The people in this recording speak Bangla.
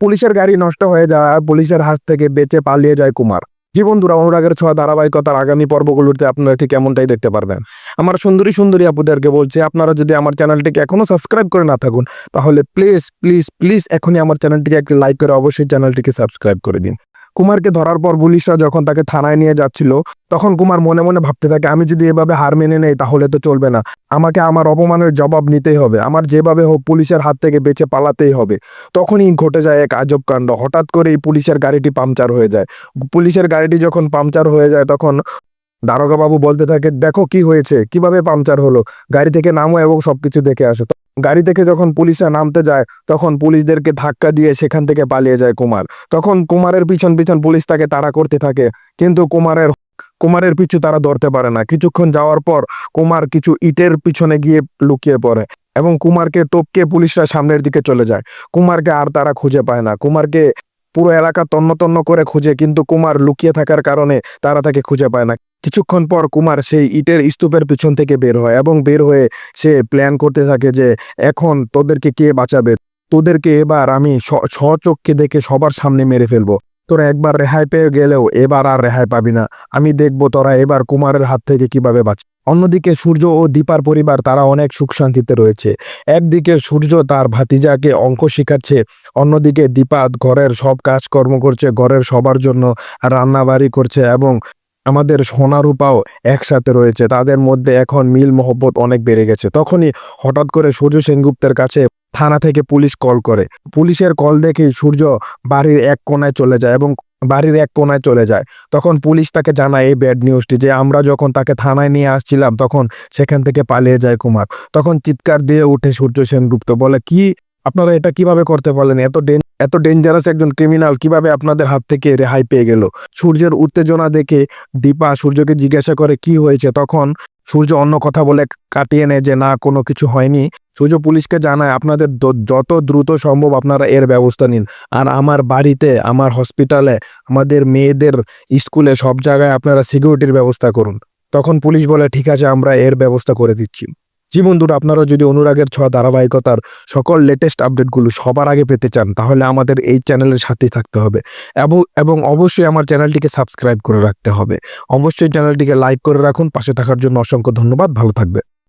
পুলিশের গাড়ি নষ্ট হয়ে যায় আর পুলিশের হাত থেকে বেঁচে পালিয়ে যায় কুমার। জি বন্ধুরা, অনুরাগের ছোঁয়া ধারাবাহিকতার আগামী পর্বগুলোতে আপনারা ঠিক এমনটাই দেখতে পারবেন। আমার সুন্দরী সুন্দরী আপুদেরকে বলছি, আপনারা যদি আমার চ্যানেলটিকে এখনো সাবস্ক্রাইব করে না থাকুন তাহলে প্লিজ প্লিজ প্লিজ এখনই আমার চ্যানেলটিকে একটি লাইক করে অবশ্যই চ্যানেলটিকে সাবস্ক্রাইব করে দিন। কুমারকে ধরার পর পুলিশরা যখন তাকে থানায় নিয়ে যাচ্ছিল তখন কুমার মনে মনে ভাবতে থাকে, আমি যদি এভাবে হার মেনে নেই তাহলে তো চলবে না, আমাকে আমার অপমানের জবাব নিতেই হবে, আমার যেভাবে হোক পুলিশের হাত থেকে বেঁচে পালাতেই হবে। তখনই ঘটে যায় এক আজব কাণ্ড। হঠাৎ করেই পুলিশের গাড়িটি পাংচার হয়ে যায়। পুলিশের গাড়িটি যখন পাংচার হয়ে যায় তখন দারোগা বাবু বলতে থাকে, দেখো কি হয়েছে, কিভাবে পাংচার হলো, গাড়ি থেকে নামো এবং সবকিছু দেখে আসো। গাড়ি থেকে যখন পুলিশরা নামতে যায় তখন পুলিশদেরকে ধাক্কা দিয়ে সেখান থেকে পালিয়ে যায় কুমার। তখন কুমারের পিছন পিছন পুলিশ তাকে তাড়া করতে থাকে, কিন্তু কুমারের পিছু তারা ধরতে পারে না। কিছুক্ষণ যাওয়ার পর কুমার কিছু ইটের পিছনে গিয়ে লুকিয়ে পড়ে এবং কুমারকে টপকে পুলিশরা সামনের দিকে চলে যায়। কুমারকে আর তারা খুঁজে পায় না। কুমারকে পুরো এলাকা তন্ন তন্ন করে খুঁজে, কিন্তু কুমার লুকিয়ে থাকার কারণে তারা তাকে খুঁজে পায় না। কিছুক্ষণ পর কুমার সেই ইটের স্তূপের পিছন থেকে বের হয় এবং বের হয়ে সে প্ল্যান করতে থাকে যে এখন তোদেরকে কে বাঁচাবে, তোদেরকে এবার আমি স্বচক্ষে দেখে সবার সামনে মেরে ফেলবো। তোরা একবার রেহাই পেয়ে গেলেও এবার আর রেহাই পাবি না। আমি দেখবো তোরা এবার কুমারের হাত থেকে কিভাবে বাঁচ। অন্যদিকে সূর্য ও দীপার পরিবার তারা অনেক সুখ শান্তিতে রয়েছে। একদিকে সূর্য তার ভাতিজাকে অঙ্ক শেখাচ্ছে, অন্যদিকে দীপা ঘরের সব কাজকর্ম করছে, ঘরের সবার জন্য রান্নাবাড়ি করছে এবং আমাদের সোনারূপাও একসাথে রয়েছে। তাদের মধ্যে এখন মিল মহব্বত অনেক বেড়ে গেছে। তখনই হঠাৎ করে সূর্য সেনগুপ্তের কাছে থানা থেকে পুলিশ কল করে। পুলিশের কল দেখেই সূর্য বাড়ির এক কোণায় চলে যায়। তখন পুলিশ তাকে জানায় এই ব্যাড নিউজটি, যে আমরা যখন তাকে থানায় নিয়ে আসছিলাম তখন সেখান থেকে পালিয়ে যায় কুমার। তখন চিৎকার দিয়ে উঠে সূর্য সেনগুপ্ত, বলে কি আপনারা এটা কিভাবে করতে পারলেন, এত ডেঞ্জারাস একজন ক্রিমিনাল কিভাবে আপনাদের হাত থেকে রেহাই পেয়ে গেল। সূর্যের উত্তেজনা দেখে দীপা সূর্যকে জিজ্ঞাসা করে কি হয়েছে। তখন সূর্য অন্য কথা বলে কাটিয়ে নেয় যে না, কোনো কিছু হয়নি। সূর্য পুলিশকে জানায় আপনাদের যত দ্রুত সম্ভব আপনারা এর ব্যবস্থা নিন, আর আমার বাড়িতে, আমার হসপিটালে, আমাদের মেয়েদের স্কুলে সব জায়গায় আপনারা সিকিউরিটির ব্যবস্থা করুন। তখন পুলিশ বলে ঠিক আছে, আমরা এর ব্যবস্থা করে দিচ্ছি। জি বন্ধুরা, আপনারা যদি অনুরাগের ছোঁয়া ধারাবাহিকতার সকল লেটেস্ট আপডেটগুলো সবার আগে পেতে চান তাহলে আমাদের এই চ্যানেলের সাথেই থাকতে হবে এবং অবশ্যই আমার চ্যানেলটিকে সাবস্ক্রাইব করে রাখতে হবে। অবশ্যই চ্যানেলটিকে লাইক করে রাখুন। পাশে থাকার জন্য অসংখ্য ধন্যবাদ। ভালো থাকবে।